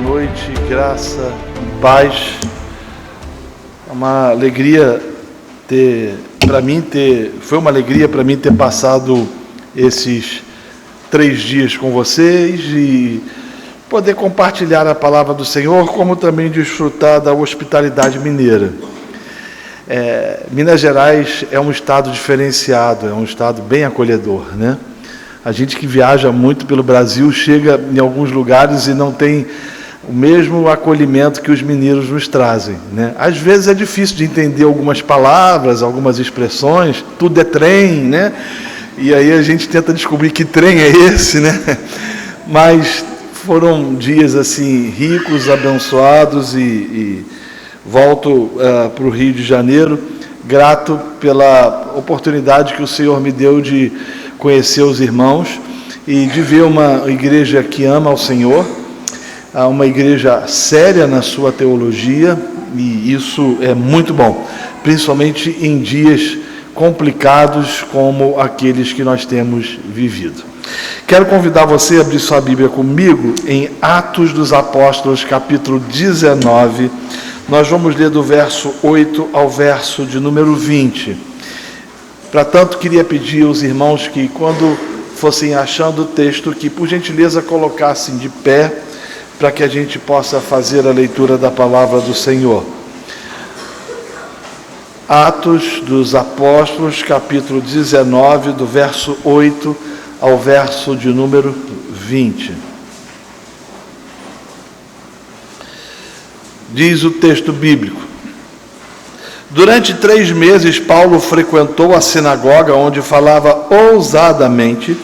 noite, graça e paz. É uma alegria foi uma alegria para mim ter passado esses 3 dias com vocês e poder compartilhar a palavra do Senhor, como também desfrutar da hospitalidade mineira. Minas Gerais é um estado diferenciado, é um estado bem acolhedor, né? A gente que viaja muito pelo Brasil chega em alguns lugares e não tem o mesmo acolhimento que os mineiros nos trazem, né? Às vezes é difícil de entender algumas palavras, algumas expressões, tudo é trem, né? E aí a gente tenta descobrir que trem é esse, né? Mas foram dias assim ricos, abençoados e volto para o Rio de Janeiro, grato pela oportunidade que o Senhor me deu de conhecer os irmãos e de ver uma igreja que ama ao Senhor, uma igreja séria na sua teologia, e isso é muito bom, principalmente em dias complicados como aqueles que nós temos vivido. Quero convidar você a abrir sua Bíblia comigo em Atos dos Apóstolos, capítulo 19. Nós vamos ler do verso 8 ao verso de número 20. Para tanto, queria pedir aos irmãos que, quando fossem achando o texto, que por gentileza colocassem de pé, para que a gente possa fazer a leitura da palavra do Senhor. Atos dos Apóstolos, capítulo 19, do verso 8 ao verso de número 20. Diz o texto bíblico: durante 3 meses, Paulo frequentou a sinagoga, onde falava ousadamente,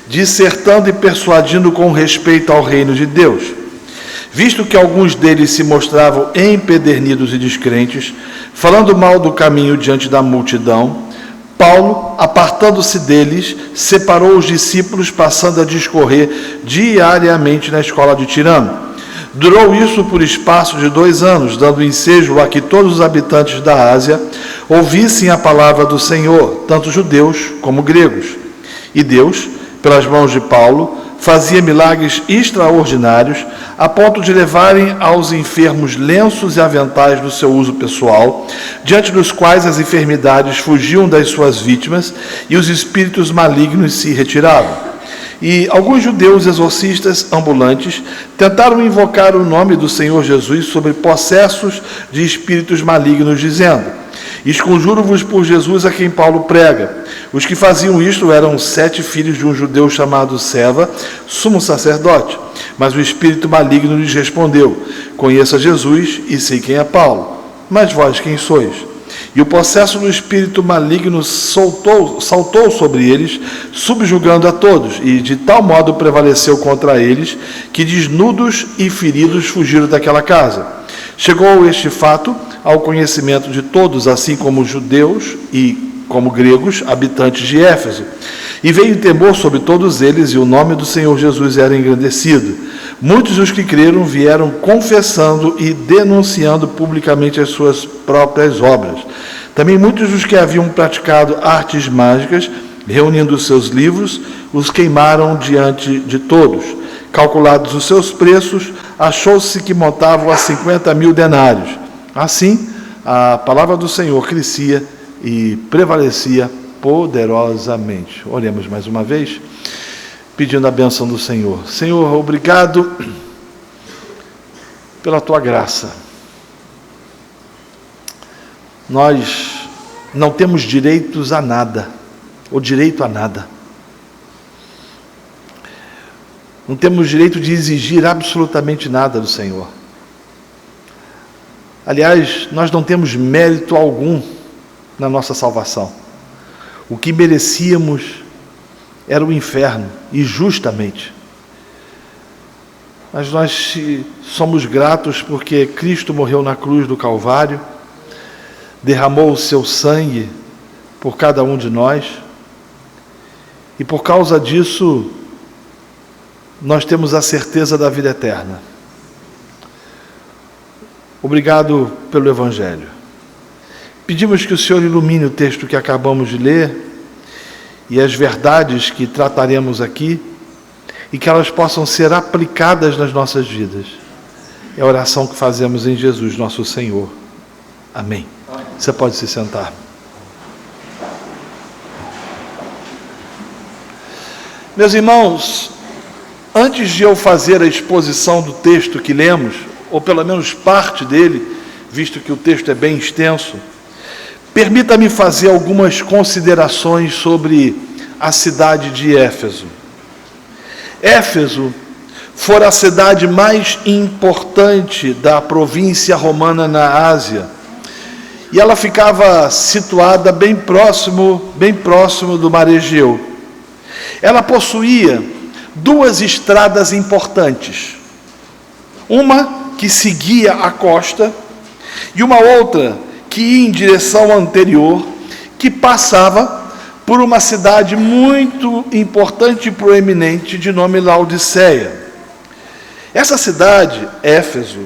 dissertando e persuadindo com respeito ao reino de Deus. Visto que alguns deles se mostravam empedernidos e descrentes, falando mal do caminho diante da multidão, Paulo, apartando-se deles, separou os discípulos, passando a discorrer diariamente na escola de Tirano. Durou isso por espaço de 2 anos, dando ensejo a que todos os habitantes da Ásia ouvissem a palavra do Senhor, tanto judeus como gregos. E Deus, pelas mãos de Paulo, fazia milagres extraordinários, a ponto de levarem aos enfermos lenços e aventais do seu uso pessoal, diante dos quais as enfermidades fugiam das suas vítimas e os espíritos malignos se retiravam. E alguns judeus exorcistas ambulantes tentaram invocar o nome do Senhor Jesus sobre possessos de espíritos malignos, dizendo: esconjuro-vos por Jesus a quem Paulo prega. Os que faziam isto eram 7 filhos de um judeu chamado Seva, sumo sacerdote. Mas o espírito maligno lhes respondeu: conheço a Jesus e sei quem é Paulo, mas vós quem sois? E o possesso do espírito maligno saltou sobre eles, subjugando a todos, e de tal modo prevaleceu contra eles, que desnudos e feridos fugiram daquela casa. Chegou este fato ao conhecimento de todos, assim como judeus e como gregos, habitantes de Éfeso. E veio temor sobre todos eles, e o nome do Senhor Jesus era engrandecido. Muitos dos que creram vieram confessando e denunciando publicamente as suas próprias obras. Também muitos dos que haviam praticado artes mágicas, reunindo os seus livros, os queimaram diante de todos. Calculados os seus preços, achou-se que montavam a 50.000 denários. Assim, a palavra do Senhor crescia e prevalecia poderosamente. Oremos mais uma vez, pedindo a bênção do Senhor. Senhor, obrigado pela Tua graça. Nós não temos direitos a nada, ou direito a nada. Não temos direito de exigir absolutamente nada do Senhor. Aliás, nós não temos mérito algum na nossa salvação. O que merecíamos era o inferno, e justamente. Mas nós somos gratos porque Cristo morreu na cruz do Calvário, derramou o seu sangue por cada um de nós, e por causa disso nós temos a certeza da vida eterna. Obrigado pelo Evangelho. Pedimos que o Senhor ilumine o texto que acabamos de ler e as verdades que trataremos aqui, e que elas possam ser aplicadas nas nossas vidas. É a oração que fazemos em Jesus, nosso Senhor. Amém. Você pode se sentar. Meus irmãos, antes de eu fazer a exposição do texto que lemos, ou pelo menos parte dele, visto que o texto é bem extenso, permita-me fazer algumas considerações sobre a cidade de Éfeso. Éfeso fora a cidade mais importante da província romana na Ásia, e ela ficava situada bem próximo do Mar Egeu. Ela possuía duas estradas importantes, uma que seguia a costa e uma outra que ia em direção anterior, que passava por uma cidade muito importante e proeminente de nome Laodiceia. Essa cidade, Éfeso,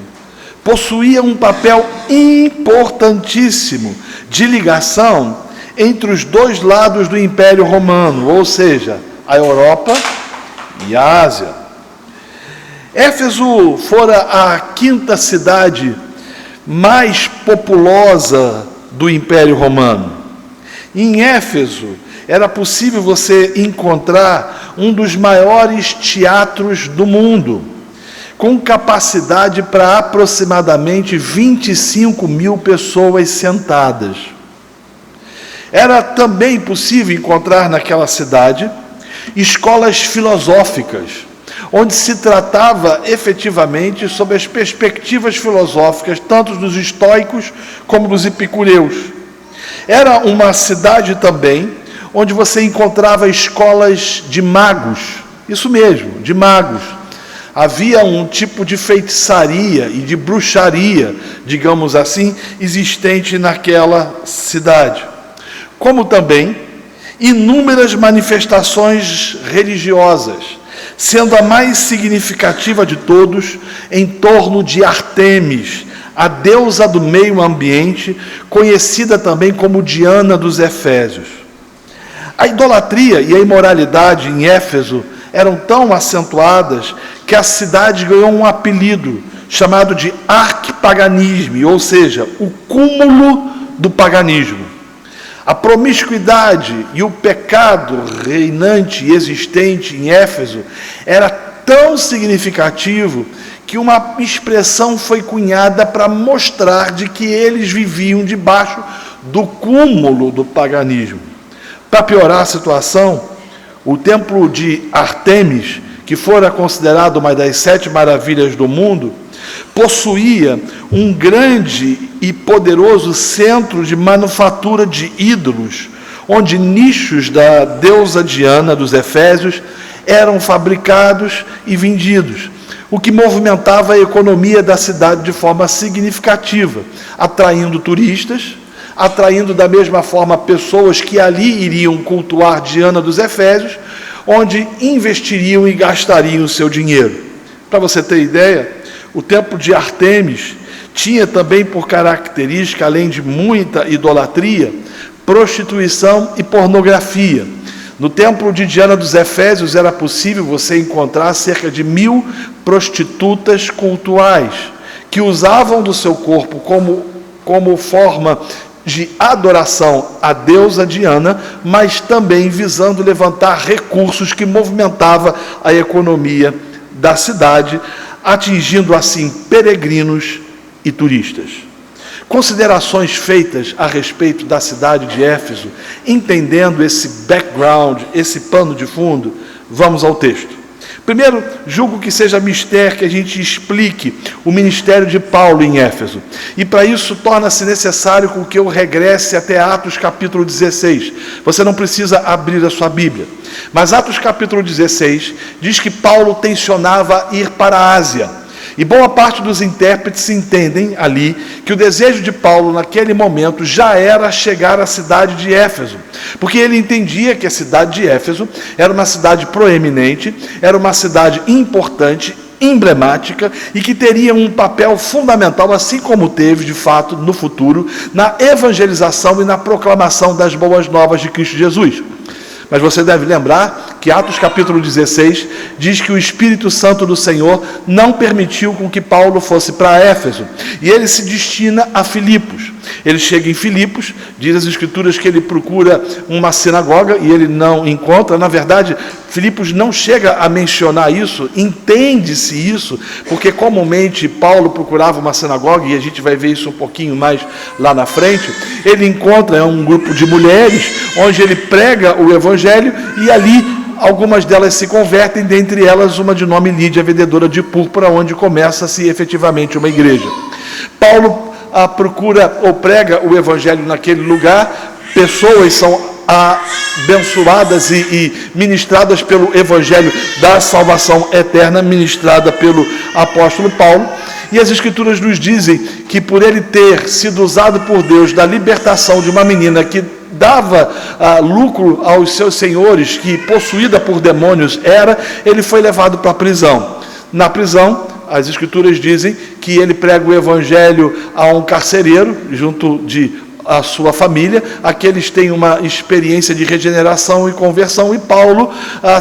possuía um papel importantíssimo de ligação entre os dois lados do Império Romano, ou seja, a Europa e a Ásia. Éfeso fora a quinta cidade mais populosa do Império Romano. Em Éfeso era possível você encontrar um dos maiores teatros do mundo, com capacidade para aproximadamente 25 mil pessoas sentadas. Era também possível encontrar naquela cidade escolas filosóficas, onde se tratava efetivamente sobre as perspectivas filosóficas, tanto dos estoicos como dos epicureus. Era uma cidade também onde você encontrava escolas de magos, isso mesmo, de magos. Havia um tipo de feitiçaria e de bruxaria, digamos assim, existente naquela cidade. Como também inúmeras manifestações religiosas, sendo a mais significativa de todos em torno de Ártemis, a deusa do meio ambiente, conhecida também como Diana dos Efésios. A idolatria e a imoralidade em Éfeso eram tão acentuadas que a cidade ganhou um apelido chamado de arquipaganismo, ou seja, o cúmulo do paganismo. A promiscuidade e o pecado reinante e existente em Éfeso era tão significativo que uma expressão foi cunhada para mostrar de que eles viviam debaixo do cúmulo do paganismo. Para piorar a situação, o templo de Ártemis, que fora considerado uma das 7 maravilhas do mundo, possuía um grande e poderoso centro de manufatura de ídolos, onde nichos da deusa Diana dos Efésios eram fabricados e vendidos, o que movimentava a economia da cidade de forma significativa, atraindo turistas, atraindo da mesma forma pessoas que ali iriam cultuar Diana dos Efésios, onde investiriam e gastariam o seu dinheiro. Para você ter ideia, o templo de Ártemis tinha também por característica, além de muita idolatria, prostituição e pornografia. No templo de Diana dos Efésios era possível você encontrar cerca de 1000 prostitutas cultuais, que usavam do seu corpo como forma de adoração à deusa Diana, mas também visando levantar recursos que movimentavam a economia da cidade, atingindo assim peregrinos e turistas. Considerações feitas a respeito da cidade de Éfeso, entendendo esse background, esse pano de fundo, vamos ao texto. Primeiro, julgo que seja mistério que a gente explique o ministério de Paulo em Éfeso. E para isso torna-se necessário que eu regresse até Atos capítulo 16. Você não precisa abrir a sua Bíblia. Mas Atos capítulo 16 diz que Paulo tensionava ir para a Ásia. E boa parte dos intérpretes entendem ali que o desejo de Paulo naquele momento já era chegar à cidade de Éfeso, porque ele entendia que a cidade de Éfeso era uma cidade proeminente, era uma cidade importante, emblemática e que teria um papel fundamental, assim como teve de fato no futuro, na evangelização e na proclamação das boas novas de Cristo Jesus. Mas você deve lembrar que Atos capítulo 16 diz que o Espírito Santo do Senhor não permitiu com que Paulo fosse para Éfeso, e ele se destina a Filipos. Ele chega em Filipos, diz as Escrituras que ele procura uma sinagoga e ele não encontra. Na verdade, Filipos não chega a mencionar isso, entende-se isso, porque comumente Paulo procurava uma sinagoga, e a gente vai ver isso um pouquinho mais lá na frente. Ele encontra um grupo de mulheres, onde ele prega o Evangelho, e ali algumas delas se convertem, dentre elas uma de nome Lídia, vendedora de púrpura, onde começa-se efetivamente uma igreja. Paulo procura ou prega o Evangelho naquele lugar, pessoas são abençoadas e ministradas pelo Evangelho da salvação eterna, ministrada pelo apóstolo Paulo. E as Escrituras nos dizem que por ele ter sido usado por Deus da libertação de uma menina que dava lucro aos seus senhores, que possuída por demônios era, ele foi levado para a prisão. Na prisão, as Escrituras dizem que ele prega o Evangelho a um carcereiro, junto de a sua família. Aqueles têm uma experiência de regeneração e conversão, e Paulo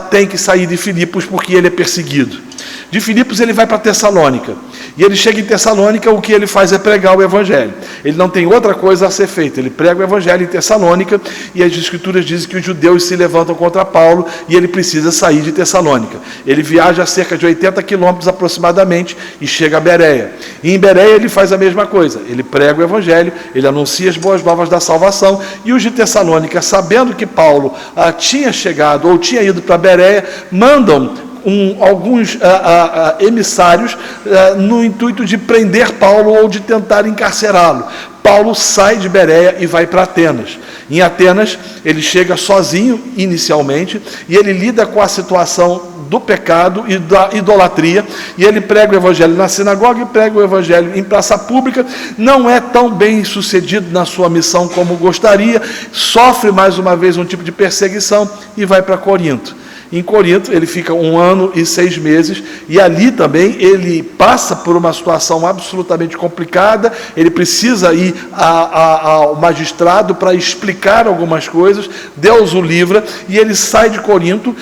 tem que sair de Filipos porque ele é perseguido. De Filipos ele vai para Tessalônica, e ele chega em Tessalônica, o que ele faz é pregar o Evangelho. Ele não tem outra coisa a ser feita, ele prega o Evangelho em Tessalônica, e as Escrituras dizem que os judeus se levantam contra Paulo, e ele precisa sair de Tessalônica. Ele viaja cerca de 80 quilômetros aproximadamente, e chega a Bereia. E em Bereia ele faz a mesma coisa, ele prega o Evangelho, ele anuncia as boas novas da salvação, e os de Tessalônica, sabendo que Paulo tinha chegado, ou tinha ido para Bereia, mandam alguns emissários no intuito de prender Paulo ou de tentar encarcerá-lo. Paulo sai de Bereia e vai para Atenas. Em Atenas, ele chega sozinho inicialmente, e ele lida com a situação do pecado e da idolatria, e ele prega o Evangelho na sinagoga e prega o Evangelho em praça pública. Não é tão bem sucedido na sua missão como gostaria, sofre mais uma vez um tipo de perseguição e vai para Corinto. Em Corinto ele fica 1 ano e 6 meses, e ali também ele passa por uma situação absolutamente complicada. Ele precisa ir ao magistrado para explicar algumas coisas, Deus o livra, e ele sai de Corinto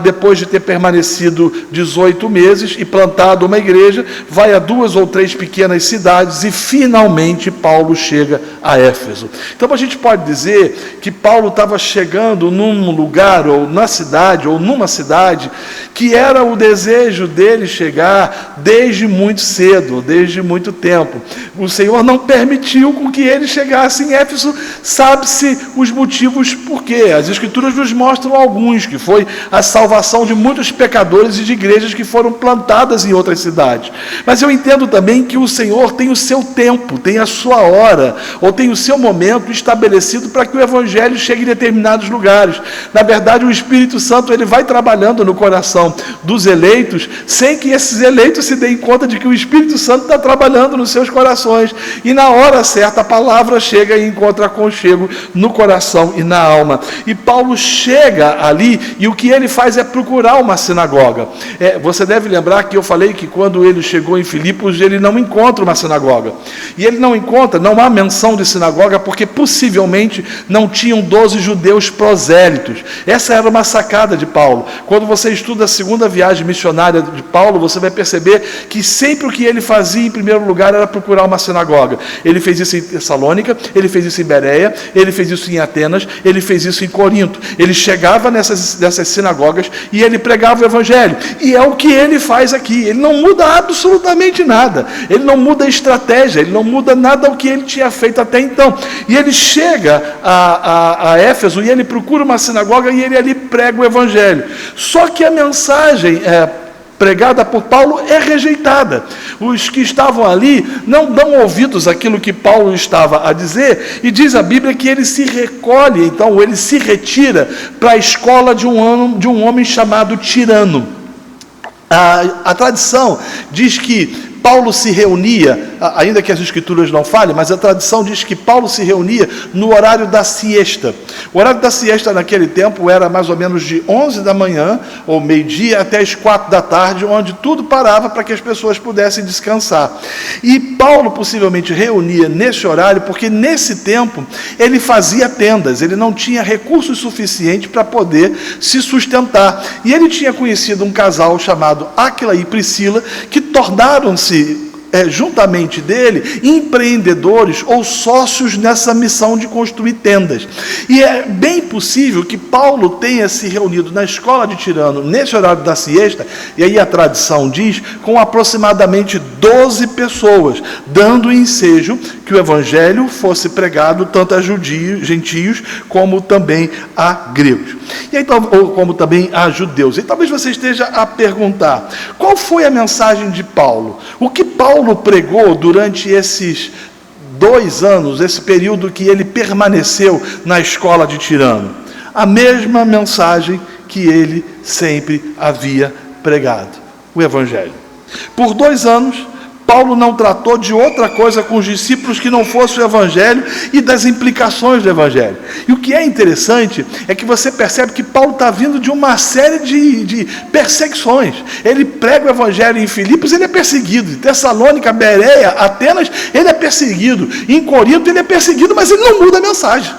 depois de ter permanecido 18 meses e plantado uma igreja, vai a 2 ou 3 pequenas cidades, e finalmente Paulo chega a Éfeso. Então a gente pode dizer que Paulo estava chegando num lugar, ou na cidade, ou numa cidade, que era o desejo dele chegar desde muito cedo, desde muito tempo. O Senhor não permitiu com que ele chegasse em Éfeso, sabe-se os motivos por quê. As Escrituras nos mostram alguns, que foi a salvação de muitos pecadores e de igrejas que foram plantadas em outras cidades. Mas eu entendo também que o Senhor tem o seu tempo, tem a sua hora, ou tem o seu momento estabelecido para que o Evangelho chegue em determinados lugares. Na verdade, o Espírito Santo ele vai trabalhando no coração dos eleitos, sem que esses eleitos se deem conta de que o Espírito Santo está trabalhando nos seus corações, e na hora certa a palavra chega e encontra aconchego no coração e na alma. E Paulo chega ali, e o que ele faz é procurar uma sinagoga. Você deve lembrar que eu falei que quando ele chegou em Filipos, ele não encontra uma sinagoga, e ele não encontra, não há menção de sinagoga, porque possivelmente não tinham 12 judeus prosélitos. Essa era uma sacada de Paulo. Quando você estuda a segunda viagem missionária de Paulo, você vai perceber que sempre o que ele fazia em primeiro lugar era procurar uma sinagoga. Ele fez isso em Tessalônica, ele fez isso em Bereia, ele fez isso em Atenas, ele fez isso em Corinto. Ele chegava nessas sinagogas e ele pregava o Evangelho. E é o que ele faz aqui. Ele não muda absolutamente nada. Ele não muda a estratégia, ele não muda nada ao que ele tinha feito até então. E ele chega a Éfeso e ele procura uma sinagoga e ele ali prega o Evangelho. Só que a mensagem pregada por Paulo é rejeitada. Os que estavam ali não dão ouvidos àquilo que Paulo estava a dizer, e diz a Bíblia que ele se recolhe, então ele se retira para a escola de um homem chamado Tirano. A tradição diz que Paulo se reunia, ainda que as escrituras não falem, mas a tradição diz que Paulo se reunia no horário da siesta. O horário da siesta naquele tempo era mais ou menos de 11 da manhã, ou meio-dia, até as 4 da tarde, onde tudo parava para que as pessoas pudessem descansar. E Paulo possivelmente reunia nesse horário, porque nesse tempo ele fazia tendas, ele não tinha recursos suficientes para poder se sustentar. E ele tinha conhecido um casal chamado Áquila e Priscila, que tornaram-se, juntamente dele, empreendedores ou sócios nessa missão de construir tendas. E é bem possível que Paulo tenha se reunido na escola de Tirano, nesse horário da siesta, e aí a tradição diz, com aproximadamente 12 pessoas, dando ensejo que o evangelho fosse pregado tanto a gentios, como também a gregos. E aí, como também a judeus. E talvez você esteja a perguntar, qual foi a mensagem de Paulo? O que Paulo pregou durante esses 2 anos, esse período que ele permaneceu na escola de Tirano? A mesma mensagem que ele sempre havia pregado, o evangelho. Por 2 anos, Paulo não tratou de outra coisa com os discípulos que não fosse o evangelho e das implicações do evangelho. E o que é interessante é que você percebe que Paulo está vindo de uma série de perseguições. Ele prega o evangelho em Filipos, ele é perseguido. Em Tessalônica, Bereia, Atenas, ele é perseguido. Em Corinto, ele é perseguido, mas ele não muda a mensagem.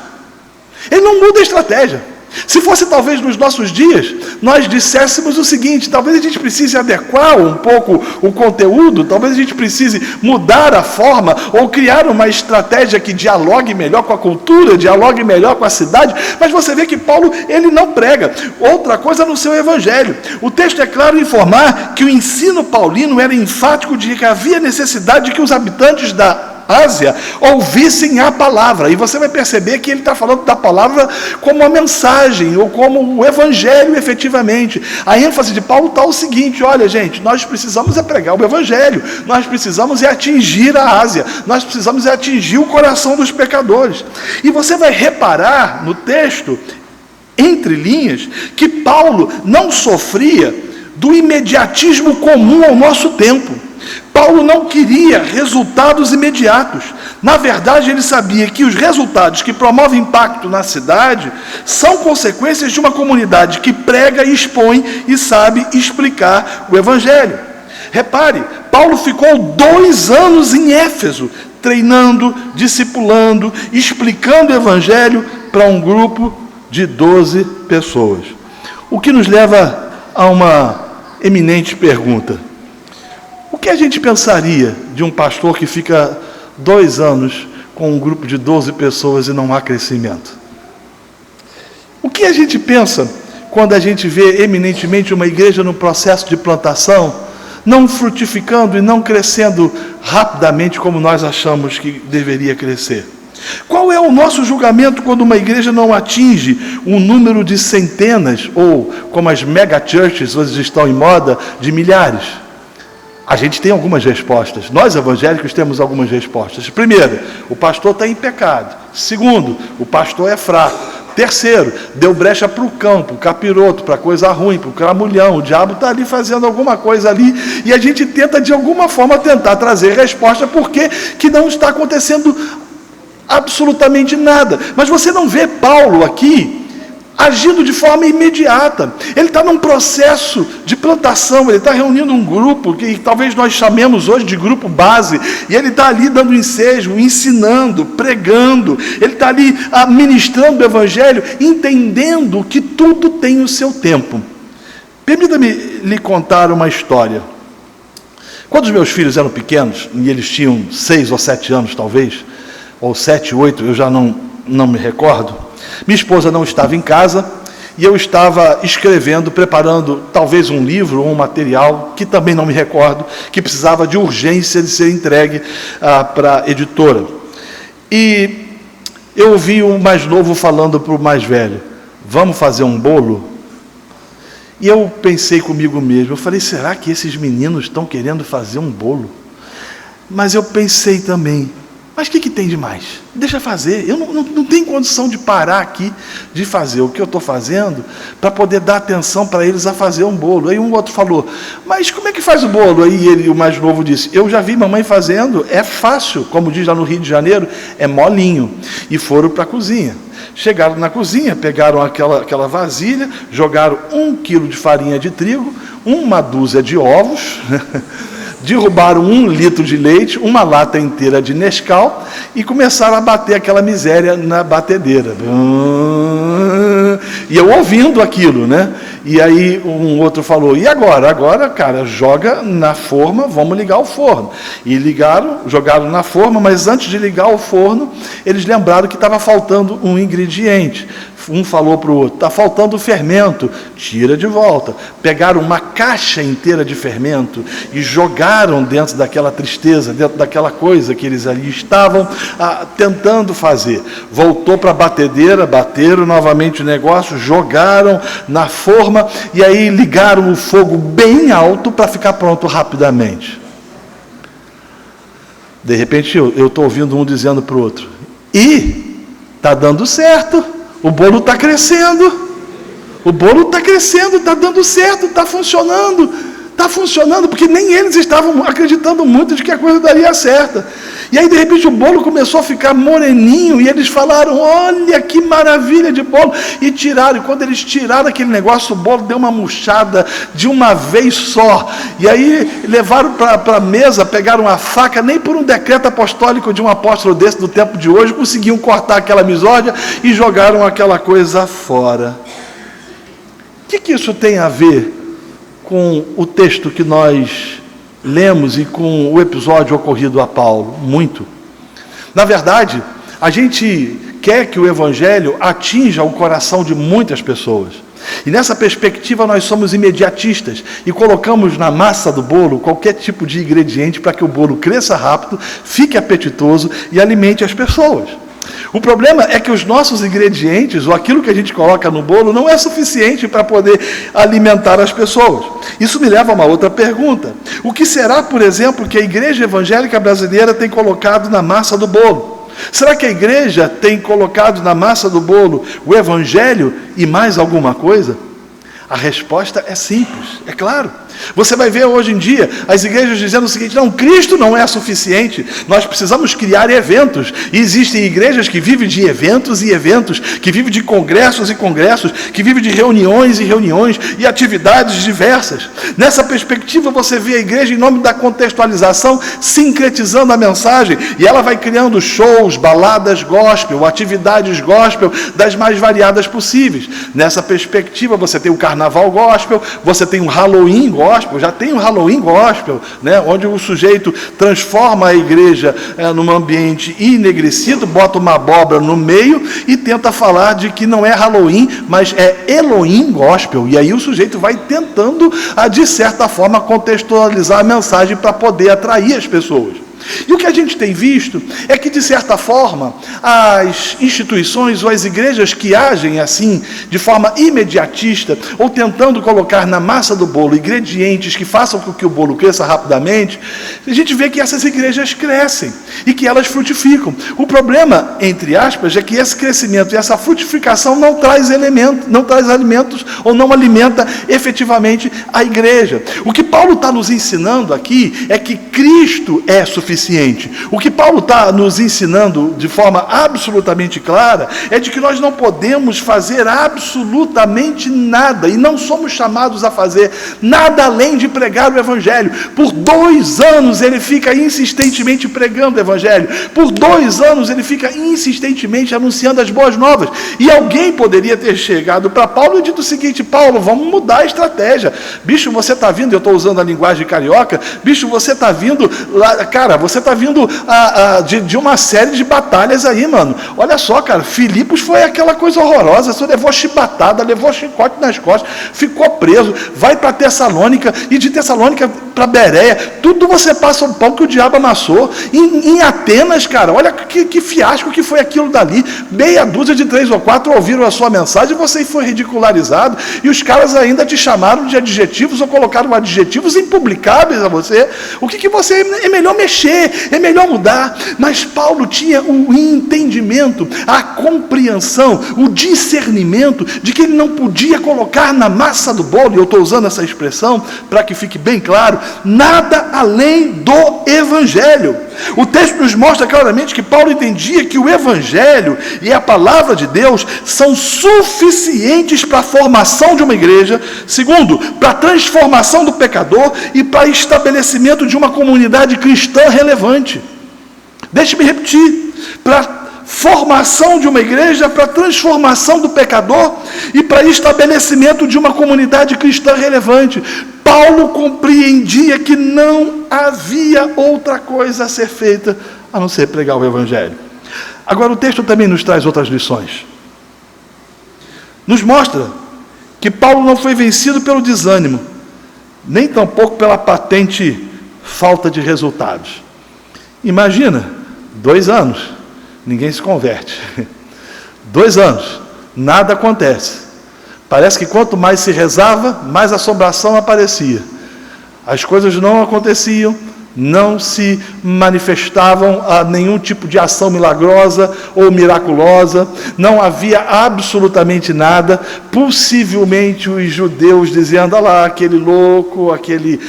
Ele não muda a estratégia. Se fosse talvez nos nossos dias, nós disséssemos o seguinte: talvez a gente precise adequar um pouco o conteúdo, talvez a gente precise mudar a forma, ou criar uma estratégia que dialogue melhor com a cultura, dialogue melhor com a cidade. Mas você vê que Paulo, ele não prega outra coisa no seu evangelho. O texto é claro em informar que o ensino paulino era enfático de que havia necessidade de que os habitantes da Ásia ouvissem a palavra, e você vai perceber que ele está falando da palavra como uma mensagem, ou como o evangelho efetivamente. A ênfase de Paulo está o seguinte: olha gente, nós precisamos pregar o evangelho, nós precisamos atingir a Ásia, nós precisamos atingir o coração dos pecadores. E você vai reparar no texto, entre linhas, que Paulo não sofria do imediatismo comum ao nosso tempo. Paulo não queria resultados imediatos. Na verdade, ele sabia que os resultados que promovem impacto na cidade são consequências de uma comunidade que prega, expõe e sabe explicar o evangelho. Repare, Paulo ficou 2 anos em Éfeso, treinando, discipulando, explicando o evangelho para um grupo de 12 pessoas. O que nos leva a uma eminente pergunta: o que a gente pensaria de um pastor que fica 2 anos com um grupo de 12 pessoas e não há crescimento? O que a gente pensa quando a gente vê eminentemente uma igreja no processo de plantação, não frutificando e não crescendo rapidamente como nós achamos que deveria crescer? Qual é o nosso julgamento quando uma igreja não atinge um número de centenas, ou, como as mega churches hoje estão em moda, de milhares? A gente tem algumas respostas. Nós, evangélicos, temos algumas respostas. Primeiro, o pastor está em pecado. Segundo, o pastor é fraco. Terceiro, deu brecha para o cão, para o capiroto, para coisa ruim, para o cramulhão. O diabo está ali fazendo alguma coisa ali, e a gente tenta, de alguma forma, tentar trazer resposta, porque que não está acontecendo absolutamente nada. Mas você não vê Paulo aqui agindo de forma imediata. Ele está num processo de plantação, ele está reunindo um grupo, que talvez nós chamemos hoje de grupo base, e ele está ali dando ensejo, ensinando, pregando, ele está ali ministrando o evangelho, entendendo que tudo tem o seu tempo. Permita-me lhe contar uma história. Quando os meus filhos eram pequenos, e eles tinham 6 ou 7 anos talvez, ou 7, 8, eu já não me recordo, minha esposa não estava em casa e eu estava escrevendo, preparando talvez um livro ou um material, que também não me recordo, que precisava de urgência de ser entregue para a editora. E eu ouvi o mais novo falando para o mais velho: vamos fazer um bolo? E eu pensei comigo mesmo, eu falei, será que esses meninos estão querendo fazer um bolo? Mas eu pensei também, Mas o que tem de mais? Deixa fazer. Eu não tenho condição de parar aqui de fazer o que eu estou fazendo para poder dar atenção para eles a fazer um bolo. Aí um outro falou, mas como é que faz o bolo? Aí o mais novo disse, eu já vi mamãe fazendo, é fácil, como diz lá no Rio de Janeiro, é molinho. E foram para a cozinha. Chegaram na cozinha, pegaram aquela vasilha, jogaram 1 quilo de farinha de trigo, 1 dúzia de ovos, derrubaram 1 litro de leite, 1 lata inteira de Nescau e começaram a bater aquela miséria na batedeira. E eu ouvindo aquilo, né? E aí um outro falou, e agora? Agora, cara, joga na forma, vamos ligar o forno. E jogaram na forma, mas antes de ligar o forno, eles lembraram que estava faltando um ingrediente. Um falou para o outro, está faltando fermento, tira de volta. Pegaram uma caixa inteira de fermento e jogaram dentro daquela tristeza, dentro daquela coisa que eles ali estavam tentando fazer. Voltou para a batedeira, bateram novamente o negócio, jogaram na forma e aí ligaram o fogo bem alto para ficar pronto rapidamente. De repente eu estou ouvindo um dizendo para o outro, e está dando certo. O bolo está crescendo, está dando certo, está funcionando, porque nem eles estavam acreditando muito de que a coisa daria certo. E aí, de repente, o bolo começou a ficar moreninho, e eles falaram, olha que maravilha de bolo, e tiraram, e quando eles tiraram aquele negócio, o bolo deu uma murchada de uma vez só, e aí levaram para a mesa, pegaram uma faca, nem por um decreto apostólico de um apóstolo desse do tempo de hoje, conseguiam cortar aquela misória, e jogaram aquela coisa fora. O que isso tem a ver com o texto que nós lemos e com o episódio ocorrido a Paulo? Muito. Na verdade, a gente quer que o Evangelho atinja o coração de muitas pessoas. E nessa perspectiva nós somos imediatistas e colocamos na massa do bolo qualquer tipo de ingrediente para que o bolo cresça rápido, fique apetitoso e alimente as pessoas. O problema é que os nossos ingredientes, ou aquilo que a gente coloca no bolo, não é suficiente para poder alimentar as pessoas. Isso me leva a uma outra pergunta. O que será, por exemplo, que a igreja evangélica brasileira tem colocado na massa do bolo? Será que a igreja tem colocado na massa do bolo o evangelho e mais alguma coisa? A resposta é simples, é claro. Você vai ver hoje em dia as igrejas dizendo o seguinte, não, Cristo não é suficiente, nós precisamos criar eventos. E existem igrejas que vivem de eventos e eventos, que vivem de congressos e congressos, que vivem de reuniões e reuniões e atividades diversas. Nessa perspectiva você vê a igreja, em nome da contextualização, sincretizando a mensagem, e ela vai criando shows, baladas gospel, atividades gospel, das mais variadas possíveis. Nessa perspectiva você tem o carnaval gospel, você tem o Halloween gospel, já tem o Halloween gospel, né, onde o sujeito transforma a igreja num ambiente enegrecido, bota uma abóbora no meio e tenta falar de que não é Halloween, mas é Elohim gospel. E aí o sujeito vai tentando, de certa forma, contextualizar a mensagem para poder atrair as pessoas. E o que a gente tem visto é que, de certa forma, as instituições ou as igrejas que agem assim, de forma imediatista, ou tentando colocar na massa do bolo ingredientes que façam com que o bolo cresça rapidamente, a gente vê que essas igrejas crescem e que elas frutificam. O problema, entre aspas, é que esse crescimento e essa frutificação não traz alimentos ou não alimenta efetivamente a igreja. O que Paulo está nos ensinando aqui é que Cristo é suficiente. O que Paulo está nos ensinando de forma absolutamente clara é de que nós não podemos fazer absolutamente nada, e não somos chamados a fazer nada além de pregar o Evangelho. Por 2 anos ele fica insistentemente pregando o Evangelho, por 2 anos ele fica insistentemente anunciando as boas novas, e alguém poderia ter chegado para Paulo e dito o seguinte: Paulo, vamos mudar a estratégia, bicho, você está vindo, eu estou usando a linguagem carioca, bicho, você está vindo lá, cara, você está vindo de uma série de batalhas aí, mano. Olha só, cara, Filipos foi aquela coisa horrorosa, você levou chibatada, levou chicote nas costas, ficou preso, vai para Tessalônica, e de Tessalônica para Bereia, tudo você passa um pão que o diabo amassou. Em Atenas, cara, olha que fiasco que foi aquilo dali, meia dúzia de 3 ou 4 ouviram a sua mensagem, você foi ridicularizado, e os caras ainda te chamaram de adjetivos, ou colocaram adjetivos impublicáveis a você. O que você é melhor mexer quê? É melhor mudar. Mas Paulo tinha o entendimento, a compreensão, o discernimento de que ele não podia colocar na massa do bolo, e eu estou usando essa expressão para que fique bem claro, nada além do Evangelho. O texto nos mostra claramente que Paulo entendia que o Evangelho e a palavra de Deus são suficientes para a formação de uma igreja, segundo, para a transformação do pecador e para o estabelecimento de uma comunidade cristã relevante. Deixe-me repetir, para a formação de uma igreja, para a transformação do pecador e para o estabelecimento de uma comunidade cristã relevante. Paulo compreendia que não havia outra coisa a ser feita a não ser pregar o Evangelho. Agora, o texto também nos traz outras lições. Nos mostra que Paulo não foi vencido pelo desânimo, nem tampouco pela patente falta de resultados. Imagina, 2 anos, ninguém se converte. 2 anos, nada acontece. Parece que quanto mais se rezava, mais assombração aparecia. As coisas não aconteciam, não se manifestavam a nenhum tipo de ação milagrosa ou miraculosa, não havia absolutamente nada. Possivelmente os judeus dizendo, olha lá, aquele louco, aquele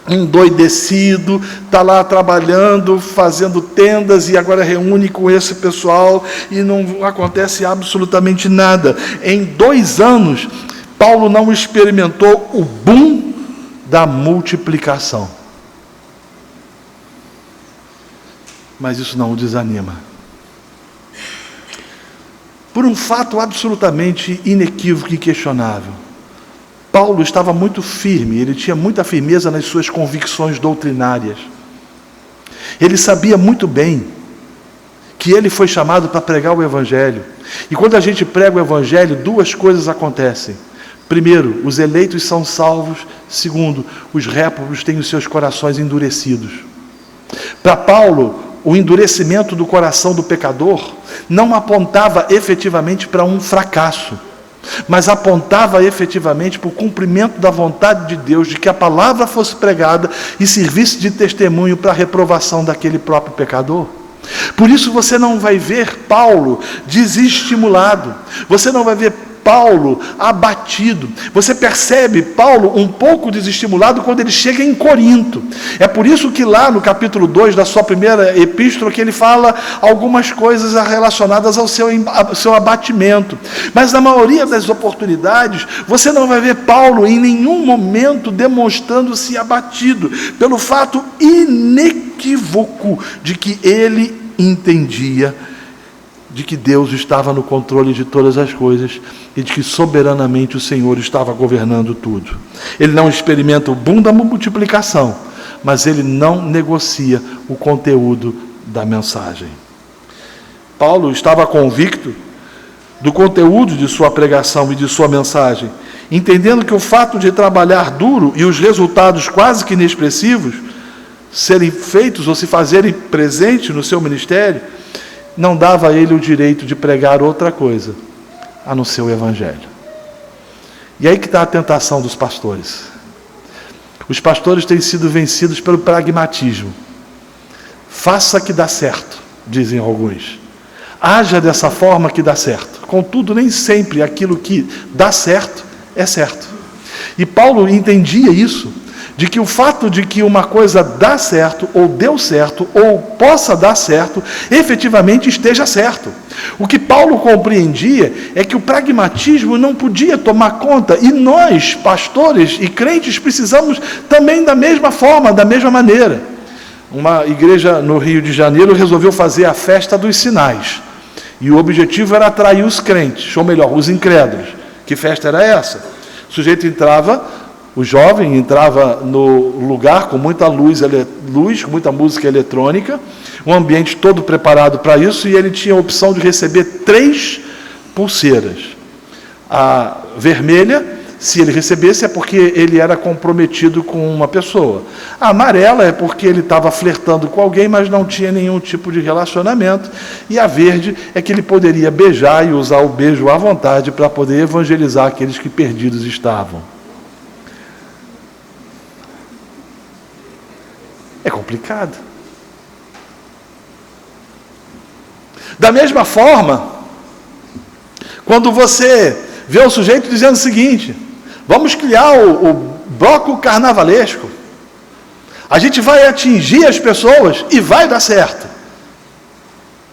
endoidecido, está lá trabalhando, fazendo tendas e agora reúne com esse pessoal e não acontece absolutamente nada. Em 2 anos, Paulo não experimentou o boom da multiplicação. Mas isso não o desanima. Por um fato absolutamente inequívoco e inquestionável, Paulo estava muito firme, ele tinha muita firmeza nas suas convicções doutrinárias. Ele sabia muito bem que ele foi chamado para pregar o Evangelho. E quando a gente prega o Evangelho, 2 coisas acontecem. Primeiro, os eleitos são salvos. Segundo, os réprobos têm os seus corações endurecidos. Para Paulo, o endurecimento do coração do pecador não apontava efetivamente para um fracasso, mas apontava efetivamente para o cumprimento da vontade de Deus, de que a palavra fosse pregada e servisse de testemunho para a reprovação daquele próprio pecador. Por isso você não vai ver Paulo desestimulado, você não vai ver Paulo abatido. Você percebe Paulo um pouco desestimulado quando ele chega em Corinto. É por isso que lá no capítulo 2 da sua primeira epístola, que ele fala algumas coisas relacionadas ao seu abatimento. Mas na maioria das oportunidades, você não vai ver Paulo em nenhum momento demonstrando-se abatido, pelo fato inequívoco de que ele entendia de que Deus estava no controle de todas as coisas e de que soberanamente o Senhor estava governando tudo. Ele não experimenta o boom da multiplicação, mas ele não negocia o conteúdo da mensagem. Paulo estava convicto do conteúdo de sua pregação e de sua mensagem, entendendo que o fato de trabalhar duro e os resultados quase que inexpressivos serem feitos ou se fazerem presentes no seu ministério não dava a ele o direito de pregar outra coisa a não ser o Evangelho. E aí que está a tentação dos pastores. Os pastores têm sido vencidos pelo pragmatismo. Faça que dá certo, dizem alguns. Haja dessa forma que dá certo. Contudo, nem sempre aquilo que dá certo é certo. E Paulo entendia isso, de que o fato de que uma coisa dá certo, ou deu certo, ou possa dar certo, efetivamente esteja certo. O que Paulo compreendia é que o pragmatismo não podia tomar conta, e nós, pastores e crentes, precisamos também da mesma forma, da mesma maneira. Uma igreja no Rio de Janeiro resolveu fazer a festa dos sinais, e o objetivo era atrair os crentes, ou melhor, os incrédulos. Que festa era essa? O sujeito entrava, o jovem entrava no lugar com muita luz, com muita música eletrônica, um ambiente todo preparado para isso, e ele tinha a opção de receber 3 pulseiras. A vermelha, se ele recebesse, é porque ele era comprometido com uma pessoa. A amarela é porque ele estava flertando com alguém, mas não tinha nenhum tipo de relacionamento. E a verde é que ele poderia beijar e usar o beijo à vontade para poder evangelizar aqueles que perdidos estavam. É complicado. Da mesma forma, quando você vê o sujeito dizendo o seguinte: vamos criar o bloco carnavalesco, a gente vai atingir as pessoas e vai dar certo.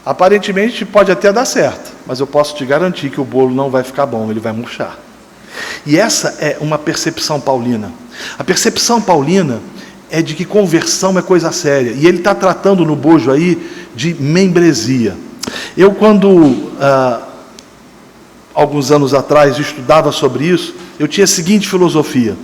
Aparentemente pode até dar certo, mas eu posso te garantir que o bolo não vai ficar bom, ele vai murchar. E essa é uma percepção paulina. A percepção paulina é de que conversão é coisa séria, e ele está tratando no bojo aí de membresia. Eu, quando alguns anos atrás estudava sobre isso, eu tinha a seguinte filosofia: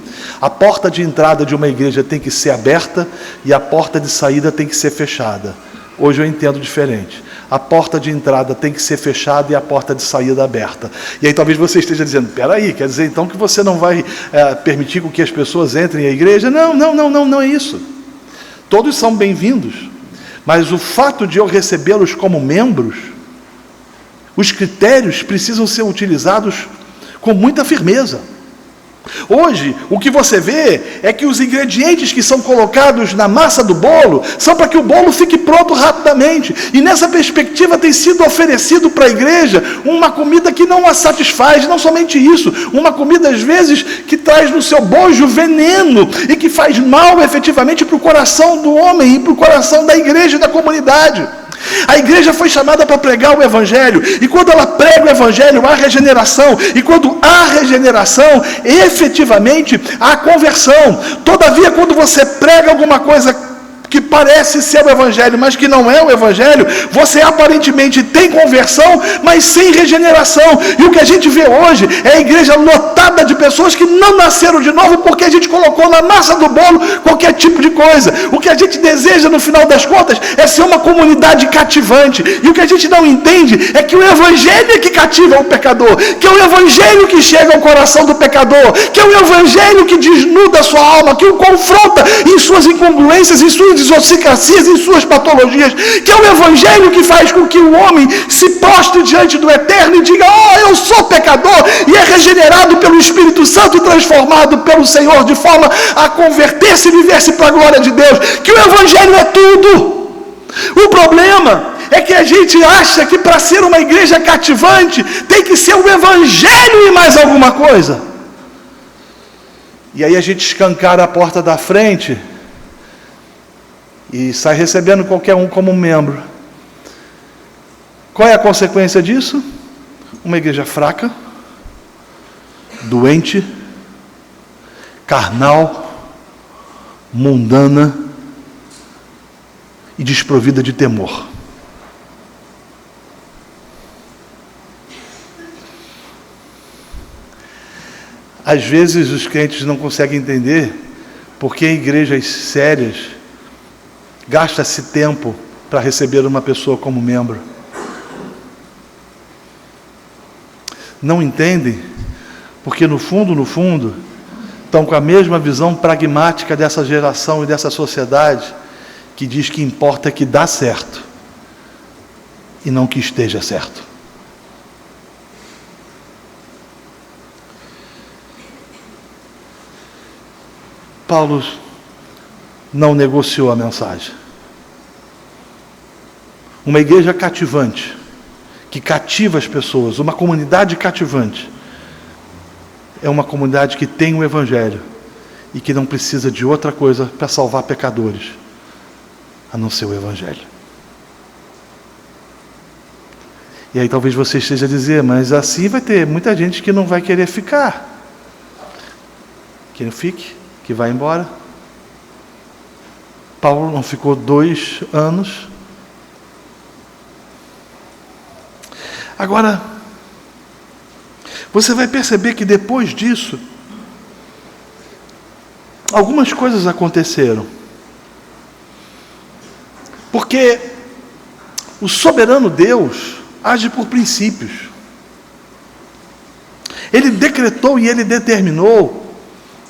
a porta de entrada de uma igreja tem que ser aberta e a porta de saída tem que ser fechada. Hoje eu entendo diferente. A porta de entrada tem que ser fechada e a porta de saída aberta. E aí talvez você esteja dizendo: peraí, quer dizer então que você não vai permitir que as pessoas entrem à igreja? Não é isso. Todos são bem-vindos, mas o fato de eu recebê-los como membros, os critérios precisam ser utilizados com muita firmeza. Hoje, o que você vê é que os ingredientes que são colocados na massa do bolo são para que o bolo fique pronto rapidamente. E nessa perspectiva tem sido oferecido para a igreja uma comida que não a satisfaz. Não somente isso, uma comida às vezes que traz no seu bojo veneno e que faz mal efetivamente para o coração do homem e para o coração da igreja e da comunidade. A igreja foi chamada para pregar o Evangelho, e quando ela prega o Evangelho, há regeneração, e quando há regeneração, efetivamente há conversão. Todavia, quando você prega alguma coisa que parece ser o Evangelho, mas que não é o Evangelho, você aparentemente tem conversão, mas sem regeneração. E o que a gente vê hoje é a igreja lotada de pessoas que não nasceram de novo, porque a gente colocou na massa do bolo qualquer tipo de coisa. O que a gente deseja, no final das contas, é ser uma comunidade cativante. E o que a gente não entende é que o Evangelho é que cativa o pecador, que é o Evangelho que chega ao coração do pecador, que é o Evangelho que desnuda a sua alma, que o confronta em suas incongruências, em suas idiosincrasias, em suas patologias, que é o Evangelho que faz com que o homem se prostre diante do Eterno e diga: oh, eu sou pecador, e é regenerado pelo Espírito Santo e transformado pelo Senhor de forma a converter-se e viver-se para a glória de Deus, que o Evangelho é tudo. O problema é que a gente acha que para ser uma igreja cativante tem que ser o Evangelho e mais alguma coisa. E aí a gente escancara a porta da frente e sai recebendo qualquer um como membro. Qual é a consequência disso? Uma igreja fraca, doente, carnal, mundana e desprovida de temor. Às vezes os crentes não conseguem entender porque em igrejas sérias gasta-se tempo para receber uma pessoa como membro. Não entendem porque no fundo, estão com a mesma visão pragmática dessa geração e dessa sociedade, que diz que importa que dá certo e não que esteja certo. Paulo não negociou a mensagem. Uma igreja cativante, que cativa as pessoas, uma comunidade cativante, é uma comunidade que tem o Evangelho e que não precisa de outra coisa para salvar pecadores, a não ser o Evangelho. E aí talvez você esteja a dizer: mas assim vai ter muita gente que não vai querer ficar. Que não fique, que vai embora. Paulo não ficou 2 anos. Agora, você vai perceber que depois disso, algumas coisas aconteceram. Porque o soberano Deus age por princípios. Ele decretou e ele determinou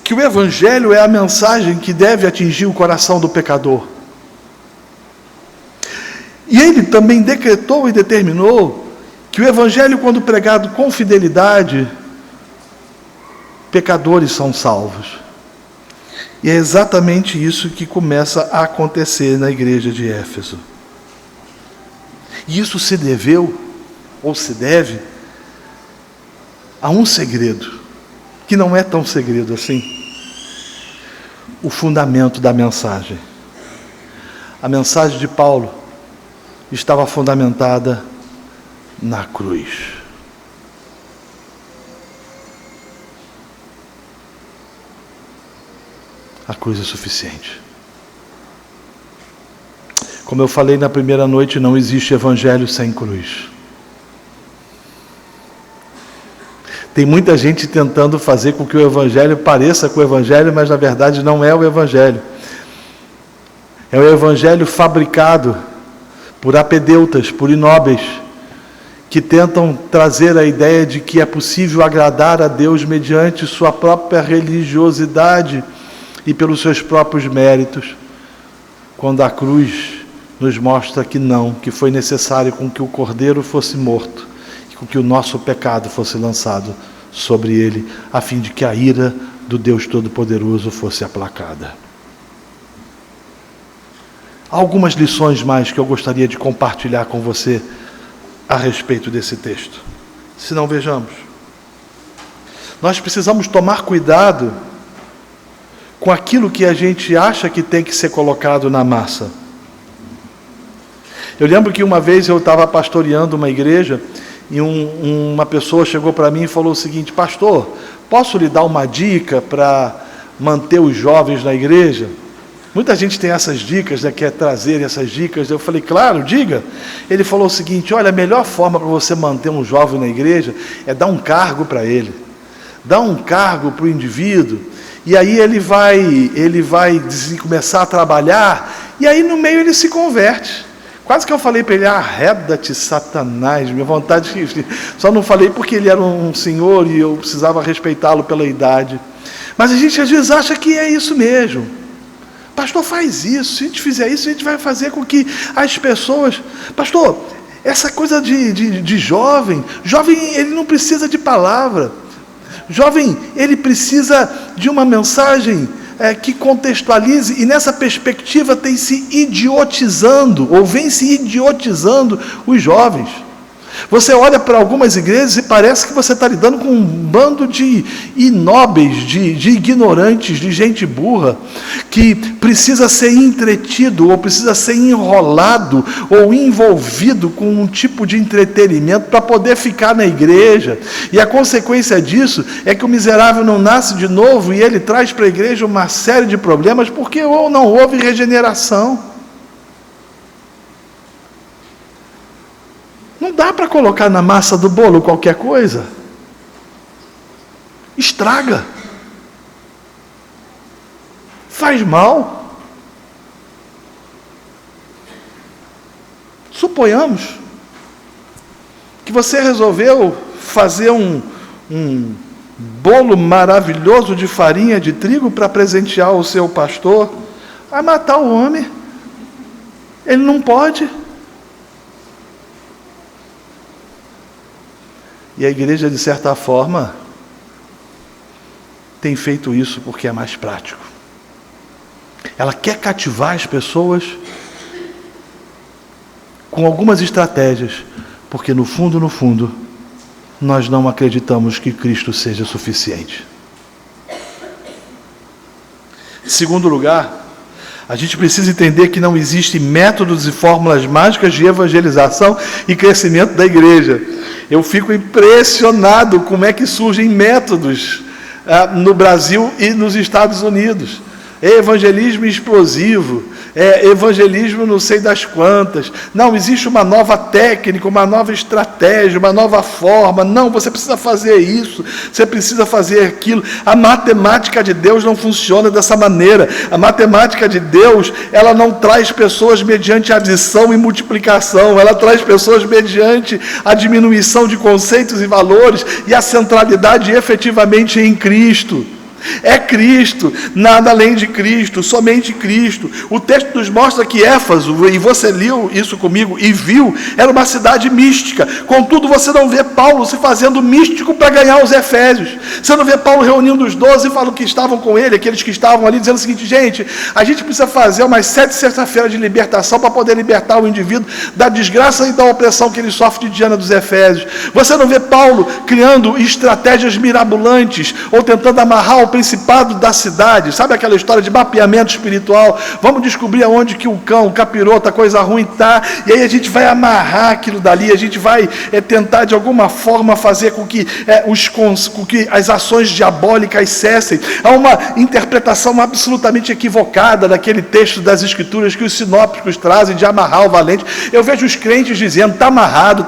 que o Evangelho é a mensagem que deve atingir o coração do pecador. E ele também decretou e determinou que o Evangelho, quando pregado com fidelidade, pecadores são salvos. E é exatamente isso que começa a acontecer na igreja de Éfeso. E isso se deveu, ou se deve, a um segredo, que não é tão segredo assim. O fundamento da mensagem. A mensagem de Paulo estava fundamentada na cruz. A cruz é suficiente. Como eu falei na primeira noite, não existe evangelho sem cruz. Tem muita gente tentando fazer com que o evangelho pareça com o evangelho, mas na verdade não é o evangelho. É o evangelho fabricado por apedeutas, por inóbeis, que tentam trazer a ideia de que é possível agradar a Deus mediante sua própria religiosidade e pelos seus próprios méritos, quando a cruz nos mostra que não, que foi necessário com que o Cordeiro fosse morto, e com que o nosso pecado fosse lançado sobre ele, a fim de que a ira do Deus Todo-Poderoso fosse aplacada. Há algumas lições mais que eu gostaria de compartilhar com você a respeito desse texto. Se não, vejamos. Nós precisamos tomar cuidado com aquilo que a gente acha que tem que ser colocado na massa. Eu lembro que uma vez eu estava pastoreando uma igreja e uma pessoa chegou para mim e falou o seguinte: pastor, posso lhe dar uma dica para manter os jovens na igreja? Muita gente tem essas dicas, né, quer trazer essas dicas. Eu falei, claro, diga. Ele falou o seguinte: olha, a melhor forma para você manter um jovem na igreja é dar um cargo para ele. Dar um cargo para o indivíduo, e aí ele vai começar a trabalhar, e aí no meio ele se converte. Quase que eu falei para ele: arreda-te, Satanás. Minha vontade, só não falei porque ele era um senhor e eu precisava respeitá-lo pela idade. Mas a gente às vezes acha que é isso mesmo. Pastor, faz isso. Se a gente fizer isso, a gente vai fazer com que as pessoas... Pastor, essa coisa de jovem, ele não precisa de palavra. Jovem, ele precisa de uma mensagem que contextualize, e nessa perspectiva tem se idiotizando, ou vem se idiotizando os jovens. Você olha para algumas igrejas e parece que você está lidando com um bando de inóbeis, de ignorantes, de gente burra, que precisa ser entretido, ou precisa ser enrolado, ou envolvido com um tipo de entretenimento para poder ficar na igreja. E a consequência disso é que o miserável não nasce de novo e ele traz para a igreja uma série de problemas, porque ou não houve regeneração. Não dá para colocar na massa do bolo qualquer coisa. Estraga. Faz mal. Suponhamos que você resolveu fazer um bolo maravilhoso de farinha de trigo para presentear o seu pastor. Vai matar o homem. Ele não pode. E a igreja, de certa forma, tem feito isso porque é mais prático. Ela quer cativar as pessoas com algumas estratégias, porque no fundo, nós não acreditamos que Cristo seja suficiente. Em segundo lugar, a gente precisa entender que não existem métodos e fórmulas mágicas de evangelização e crescimento da igreja. Eu fico impressionado como é que surgem métodos no Brasil e nos Estados Unidos. Evangelismo explosivo, evangelismo não sei das quantas. Não, existe uma nova técnica, uma nova estratégia, uma nova forma. Não, você precisa fazer isso, você precisa fazer aquilo. A matemática de Deus não funciona dessa maneira. A matemática de Deus, ela não traz pessoas mediante adição e multiplicação, ela traz pessoas mediante a diminuição de conceitos e valores e a centralidade efetivamente em Cristo. É Cristo, nada além de Cristo, somente Cristo. O texto nos mostra que Éfeso, e você leu isso comigo e viu, era uma cidade mística. Contudo, você não vê Paulo se fazendo místico para ganhar os efésios. Você não vê Paulo reunindo os 12 e falando que estavam com ele, aqueles que estavam ali, dizendo o seguinte: gente, a gente precisa fazer umas 7 sexta-feiras de libertação para poder libertar o indivíduo da desgraça e da opressão que ele sofre de diante dos efésios. Você não vê Paulo criando estratégias mirabolantes ou tentando amarrar o principado da cidade, sabe aquela história de mapeamento espiritual? Vamos descobrir aonde que o cão, o capiroto, a coisa ruim está, e aí a gente vai amarrar aquilo dali, a gente vai tentar de alguma forma fazer com que, com que as ações diabólicas cessem. Há uma interpretação absolutamente equivocada daquele texto das Escrituras que os sinópticos trazem de amarrar o valente. Eu vejo os crentes dizendo: está amarrado,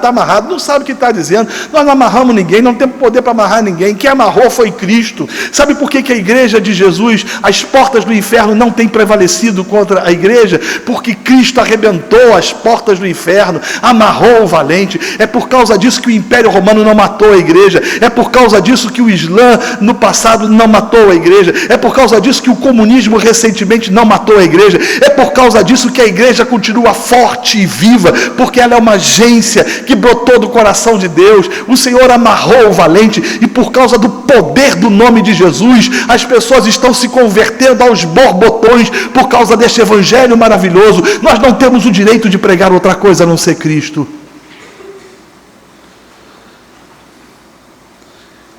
não sabe o que está dizendo. Nós não amarramos ninguém, não temos poder para amarrar ninguém. Quem amarrou foi Cristo. Sabe por que a igreja de Jesus, as portas do inferno não têm prevalecido contra a igreja? Porque Cristo arrebentou as portas do inferno, amarrou o valente. É por causa disso que o Império Romano não matou a igreja. É por causa disso que o Islã no passado não matou a igreja. É por causa disso que o comunismo recentemente não matou a igreja. É por causa disso que a igreja continua forte e viva, porque ela é uma agência que brotou do coração de Deus. O Senhor amarrou o valente, e por causa do poder do nome de Jesus, as pessoas estão se convertendo aos borbotões por causa deste evangelho maravilhoso. Nós não temos o direito de pregar outra coisa a não ser Cristo.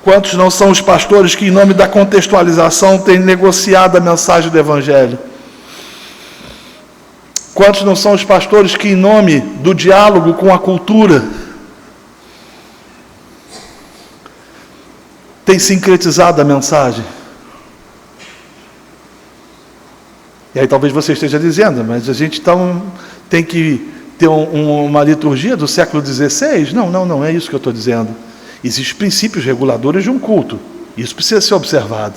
Quantos não são os pastores que, em nome da contextualização, têm negociado a mensagem do evangelho? Quantos não são os pastores que, em nome do diálogo com a cultura, têm sincretizado a mensagem? E aí talvez você esteja dizendo: mas a gente então tem que ter uma liturgia do século XVI? Não é isso que eu estou dizendo. Existem princípios reguladores de um culto. Isso precisa ser observado.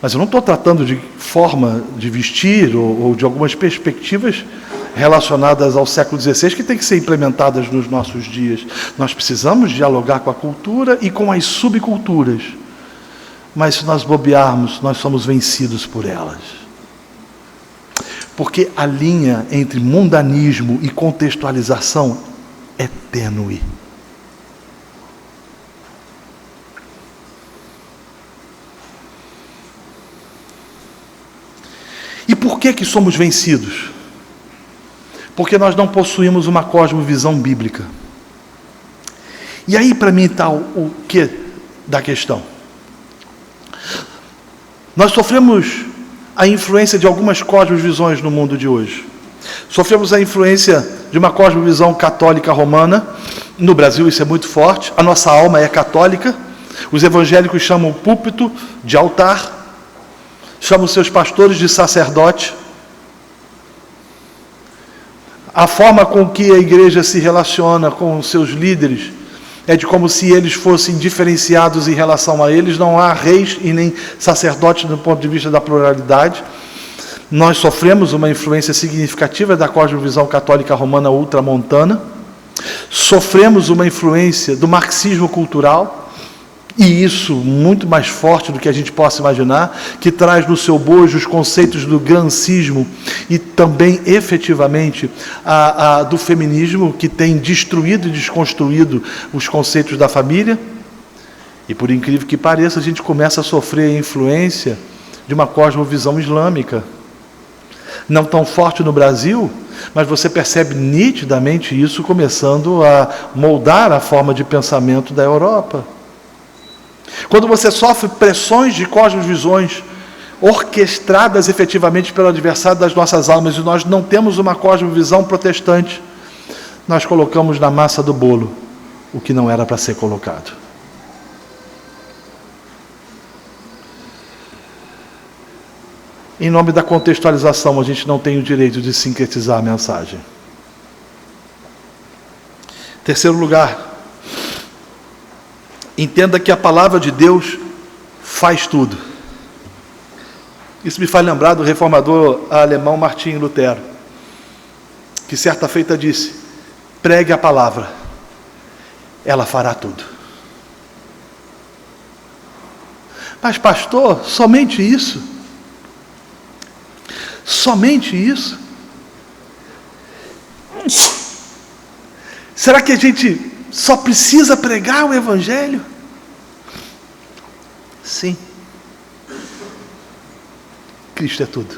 Mas eu não estou tratando de forma de vestir ou de algumas perspectivas relacionadas ao século XVI que têm que ser implementadas nos nossos dias. Nós precisamos dialogar com a cultura e com as subculturas. Mas se nós bobearmos, nós somos vencidos por elas. Porque a linha entre mundanismo e contextualização é tênue. E por que somos vencidos? Porque nós não possuímos uma cosmovisão bíblica. E aí, para mim, está o que da questão? Nós sofremos a influência de algumas cosmovisões no mundo de hoje. Sofremos a influência de uma cosmovisão católica romana. No Brasil isso é muito forte. A nossa alma é católica. Os evangélicos chamam o púlpito de altar, chamam seus pastores de sacerdote. A forma com que a igreja se relaciona com seus líderes é de como se eles fossem diferenciados em relação a eles. Não há reis e nem sacerdotes do ponto de vista da pluralidade. Nós sofremos uma influência significativa da cosmovisão católica romana ultramontana. Sofremos uma influência do marxismo cultural, e isso muito mais forte do que a gente possa imaginar, que traz no seu bojo os conceitos do grancismo e também, efetivamente, do feminismo, que tem destruído e desconstruído os conceitos da família. E, por incrível que pareça, a gente começa a sofrer a influência de uma cosmovisão islâmica. Não tão forte no Brasil, mas você percebe nitidamente isso começando a moldar a forma de pensamento da Europa. Quando você sofre pressões de cosmovisões orquestradas efetivamente pelo adversário das nossas almas, e nós não temos uma cosmovisão protestante, nós colocamos na massa do bolo o que não era para ser colocado. Em nome da contextualização, a gente não tem o direito de sincretizar a mensagem. Terceiro lugar, entenda que a palavra de Deus faz tudo. Isso me faz lembrar do reformador alemão Martinho Lutero, que certa feita disse: pregue a palavra, ela fará tudo. Mas pastor, somente isso? Somente isso? Será que a gente só precisa pregar o Evangelho? Sim. Cristo é tudo.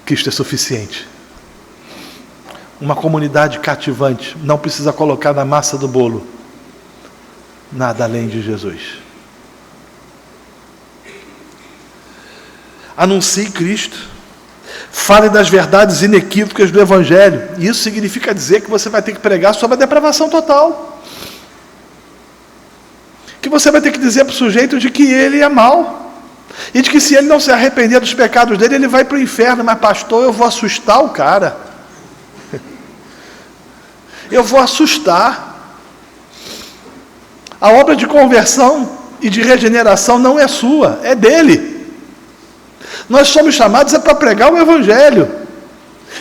Cristo é suficiente. Uma comunidade cativante não precisa colocar na massa do bolo nada além de Jesus. Anuncie Cristo. Fale das verdades inequívocas do Evangelho. E isso significa dizer que você vai ter que pregar sobre a depravação total. Que você vai ter que dizer para o sujeito de que ele é mau. E de que se ele não se arrepender dos pecados dele, ele vai para o inferno. Mas pastor, eu vou assustar o cara. Eu vou assustar. A obra de conversão e de regeneração não é sua, é dele. Nós somos chamados para pregar o Evangelho.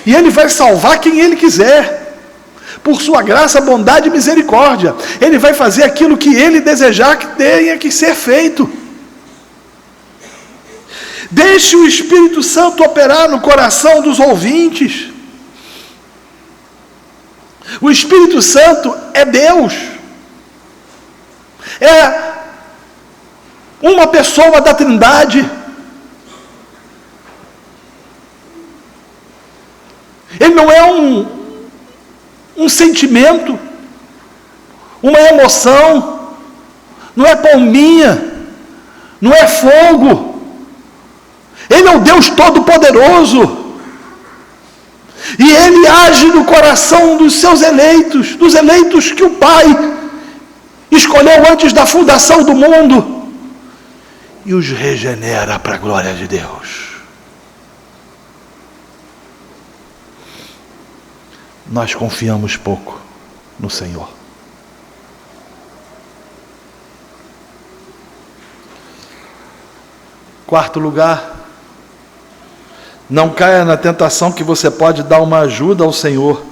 E ele vai salvar quem ele quiser. Por sua graça, bondade e misericórdia. Ele vai fazer aquilo que ele desejar que tenha que ser feito. Deixe o Espírito Santo operar no coração dos ouvintes. O Espírito Santo é Deus. É uma pessoa da Trindade. Ele não é um sentimento, uma emoção, não é palminha, não é fogo. Ele é o Deus Todo-Poderoso. E Ele age no coração dos seus eleitos, dos eleitos que o Pai escolheu antes da fundação do mundo, e os regenera para a glória de Deus. Nós confiamos pouco no Senhor. Quarto lugar, não caia na tentação que você pode dar uma ajuda ao Senhor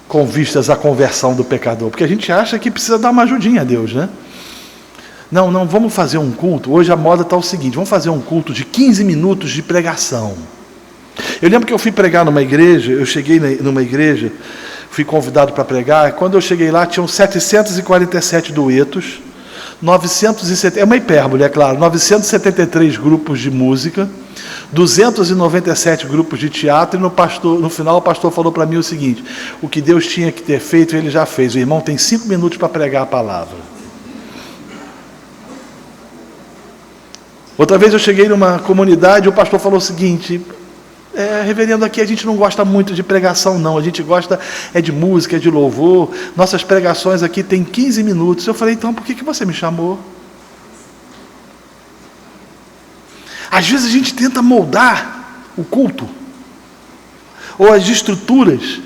com vistas à conversão do pecador. Porque a gente acha que precisa dar uma ajudinha a Deus, né? Não, vamos fazer um culto. Hoje a moda está o seguinte, vamos fazer um culto de 15 minutos de pregação. Eu lembro que eu fui pregar numa igreja, eu cheguei numa igreja, fui convidado para pregar, quando eu cheguei lá tinham 747 duetos, 970, é uma hipérbole, é claro, 973 grupos de música, 297 grupos de teatro, e no final o pastor falou para mim o seguinte: o que Deus tinha que ter feito, Ele já fez. O irmão tem 5 minutos para pregar a palavra. Outra vez eu cheguei numa comunidade e o pastor falou o seguinte: reverendo, aqui a gente não gosta muito de pregação não, a gente gosta de música, de louvor, nossas pregações aqui tem 15 minutos. Eu falei: então por que você me chamou? Às vezes a gente tenta moldar o culto, ou as estruturas,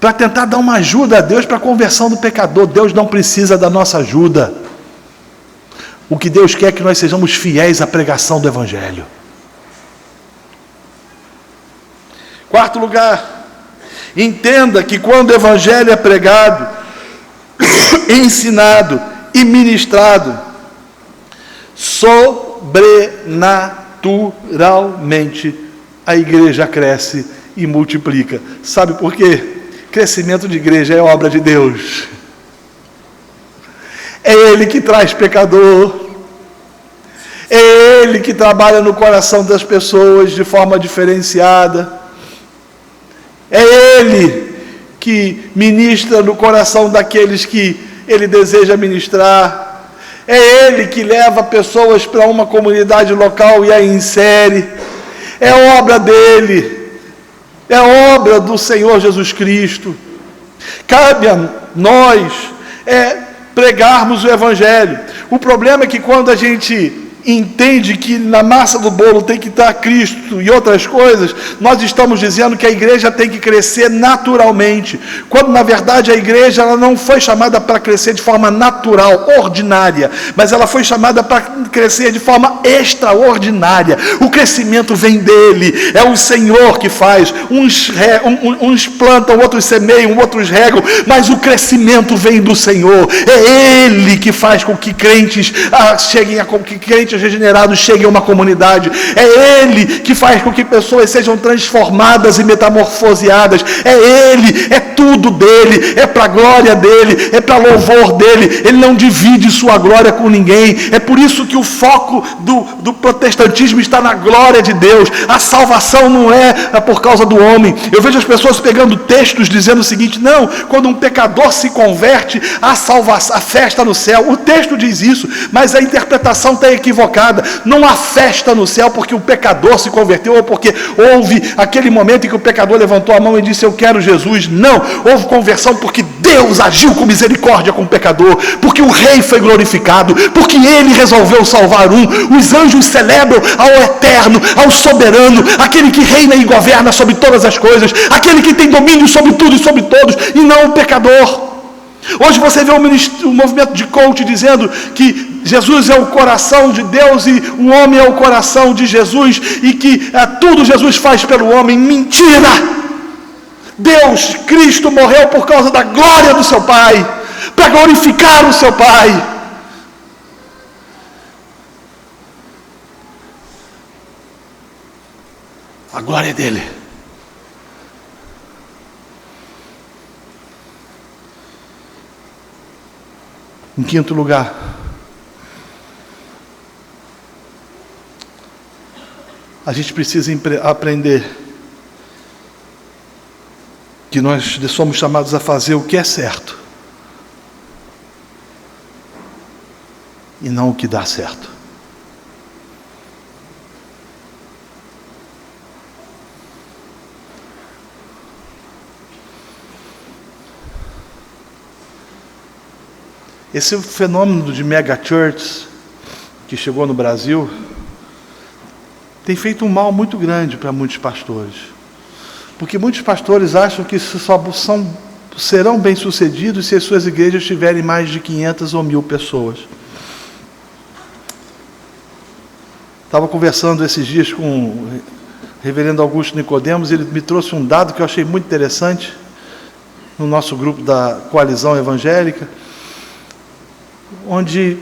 para tentar dar uma ajuda a Deus para a conversão do pecador. Deus não precisa da nossa ajuda. O que Deus quer é que nós sejamos fiéis à pregação do Evangelho. Quarto lugar, entenda que quando o Evangelho é pregado, ensinado e ministrado, sobrenaturalmente a igreja cresce e multiplica. Sabe por quê? Crescimento de igreja é obra de Deus. É Ele que traz pecador. É Ele que trabalha no coração das pessoas de forma diferenciada. É Ele que ministra no coração daqueles que Ele deseja ministrar. É Ele que leva pessoas para uma comunidade local e a insere. É obra dEle. É obra do Senhor Jesus Cristo. Cabe a nós pregarmos o Evangelho. O problema é que quando a gente entende que na massa do bolo tem que estar Cristo e outras coisas, nós estamos dizendo que a igreja tem que crescer naturalmente, quando na verdade a igreja ela não foi chamada para crescer de forma natural, ordinária, mas ela foi chamada para crescer de forma extraordinária. O crescimento vem dele, é o Senhor que faz, uns plantam, outros semeiam, outros regam, mas o crescimento vem do Senhor. É Ele que faz com que crentes que crentes regenerados cheguem a uma comunidade. É Ele que faz com que pessoas sejam transformadas e metamorfoseadas. É Ele, é tudo dele, é para a glória dele, é para louvor dele. Ele não divide sua glória com ninguém. É por isso que o foco do protestantismo está na glória de Deus. A salvação não é por causa do homem. Eu vejo as pessoas pegando textos dizendo o seguinte: não, quando um pecador se converte, há salvação, a festa no céu. O texto diz isso, mas a interpretação está equivocada. Não há festa no céu porque o pecador se converteu ou porque houve aquele momento em que o pecador levantou a mão e disse: eu quero Jesus. Não, houve conversão porque Deus agiu com misericórdia com o pecador, porque o rei foi glorificado, porque ele resolveu salvar um. Os anjos celebram ao eterno, ao soberano, aquele que reina e governa sobre todas as coisas, aquele que tem domínio sobre tudo e sobre todos, e não o pecador. Hoje você vê o movimento de coach dizendo que Jesus é o coração de Deus e o homem é o coração de Jesus e que tudo Jesus faz pelo homem. Mentira! Deus, Cristo morreu por causa da glória do seu Pai, para glorificar o seu Pai. A glória é dele. Em quinto lugar, a gente precisa aprender que nós somos chamados a fazer o que é certo e não o que dá certo. Esse fenômeno de mega church que chegou no Brasil tem feito um mal muito grande para muitos pastores, porque muitos pastores acham que serão bem-sucedidos se as suas igrejas tiverem mais de 500 ou 1.000 pessoas. Estava conversando esses dias com o reverendo Augusto Nicodemos, e ele me trouxe um dado que eu achei muito interessante no nosso grupo da Coalizão Evangélica, onde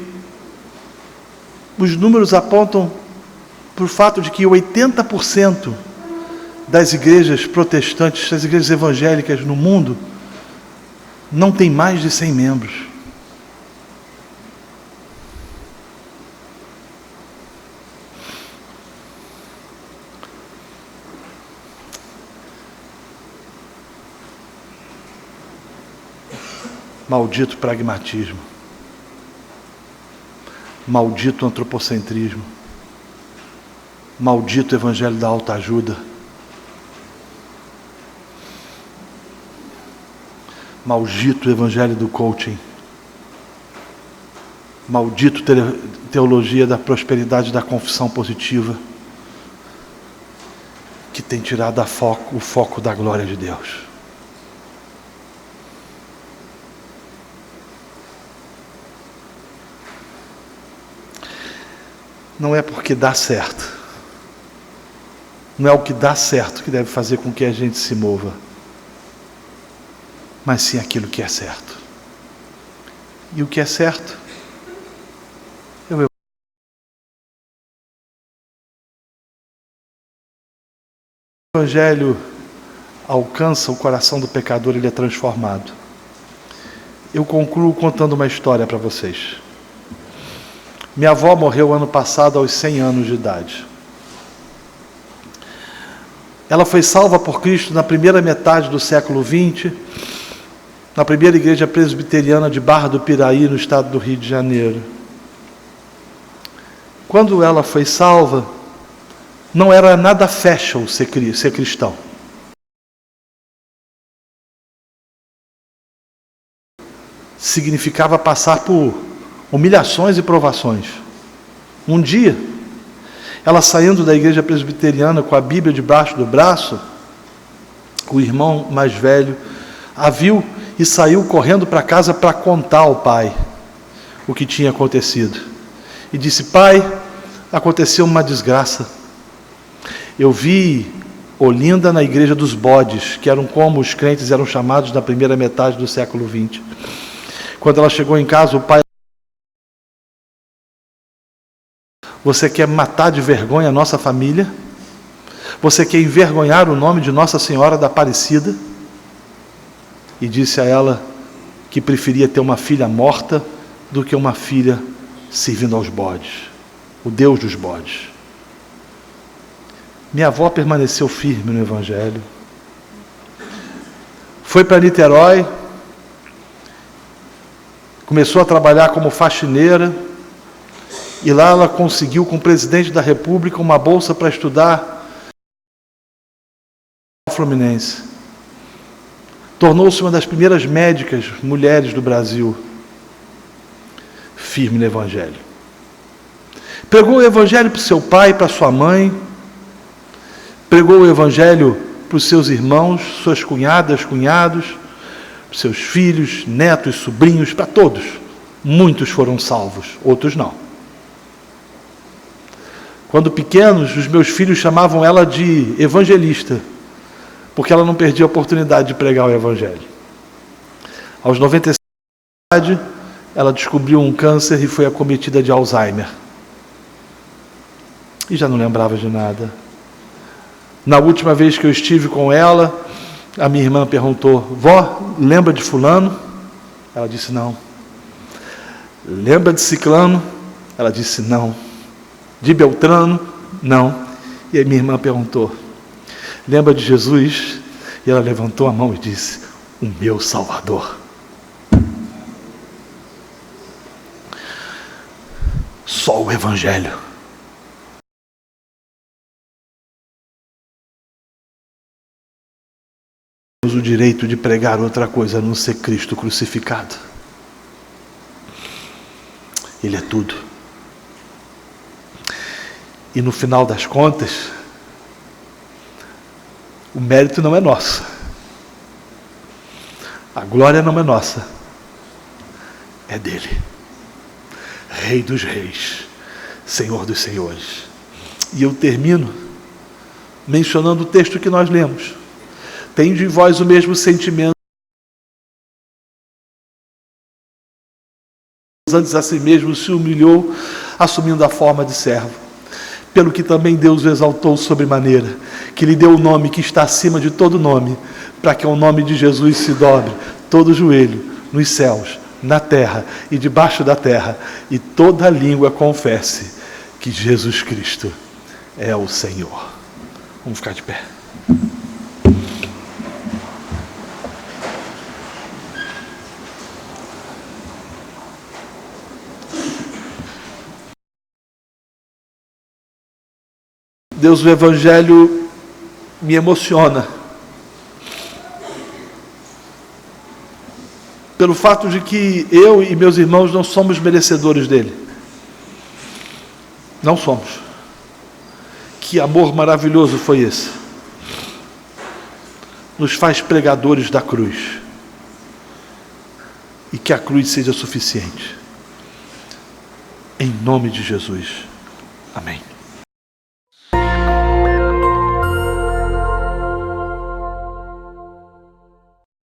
os números apontam para o fato de que 80% das igrejas protestantes, das igrejas evangélicas no mundo, não tem mais de 100 membros. Maldito pragmatismo. Maldito antropocentrismo. Maldito evangelho da autoajuda. Maldito evangelho do coaching. Maldito teologia da prosperidade da confissão positiva, que tem tirado o foco da glória de Deus. Não é porque dá certo. Não é o que dá certo que deve fazer com que a gente se mova, mas sim aquilo que é certo. E o que é certo é o Evangelho. Alcança o coração do pecador, ele é transformado. Eu concluo contando uma história para vocês. Minha avó morreu ano passado aos 100 anos de idade. Ela foi salva por Cristo na primeira metade do século XX, na primeira igreja presbiteriana de Barra do Piraí, no estado do Rio de Janeiro. Quando ela foi salva, não era nada fashion ser cristão. Significava passar por humilhações e provações. Um dia, ela saindo da igreja presbiteriana com a Bíblia debaixo do braço, o irmão mais velho a viu e saiu correndo para casa para contar ao pai o que tinha acontecido. E disse: pai, aconteceu uma desgraça. Eu vi Olinda na igreja dos bodes, que eram como os crentes eram chamados na primeira metade do século XX. Quando ela chegou em casa, o pai: você quer matar de vergonha a nossa família? Você quer envergonhar o nome de Nossa Senhora da Aparecida? E disse a ela que preferia ter uma filha morta do que uma filha servindo aos bodes, o Deus dos bodes. Minha avó permaneceu firme no Evangelho. Foi para Niterói, começou a trabalhar como faxineira, e lá ela conseguiu, com o presidente da República, uma bolsa para estudar no Fluminense. Tornou-se uma das primeiras médicas mulheres do Brasil, firme no Evangelho. Pregou o Evangelho para o seu pai, para sua mãe, pregou o Evangelho para os seus irmãos, suas cunhadas, cunhados, para seus filhos, netos, sobrinhos, para todos. Muitos foram salvos, outros não. Quando pequenos, os meus filhos chamavam ela de evangelista, porque ela não perdia a oportunidade de pregar o Evangelho. Aos 96 anos de idade, ela descobriu um câncer e foi acometida de Alzheimer. E já não lembrava de nada. Na última vez que eu estive com ela, a minha irmã perguntou: vó, lembra de fulano? Ela disse não. Lembra de ciclano? Ela disse não. De Beltrano? Não. E a minha irmã perguntou: lembra de Jesus? E ela levantou a mão e disse: o meu Salvador. Só o Evangelho. Temos o direito de pregar outra coisa a não ser Cristo crucificado. Ele é tudo. E no final das contas, o mérito não é nosso. A glória não é nossa. É dele. Rei dos reis, Senhor dos senhores. E eu termino mencionando o texto que nós lemos. Tende em vós o mesmo sentimento. Antes a si mesmo se humilhou, assumindo a forma de servo. Pelo que também Deus o exaltou sobremaneira, que lhe deu o nome que está acima de todo nome, para que ao nome de Jesus se dobre todo joelho, nos céus, na terra e debaixo da terra, e toda língua confesse que Jesus Cristo é o Senhor. Vamos ficar de pé. Deus, o Evangelho me emociona pelo fato de que eu e meus irmãos não somos merecedores dele. Não somos. Que amor maravilhoso foi esse? Nos faz pregadores da cruz. E que a cruz seja suficiente. Em nome de Jesus. Amém.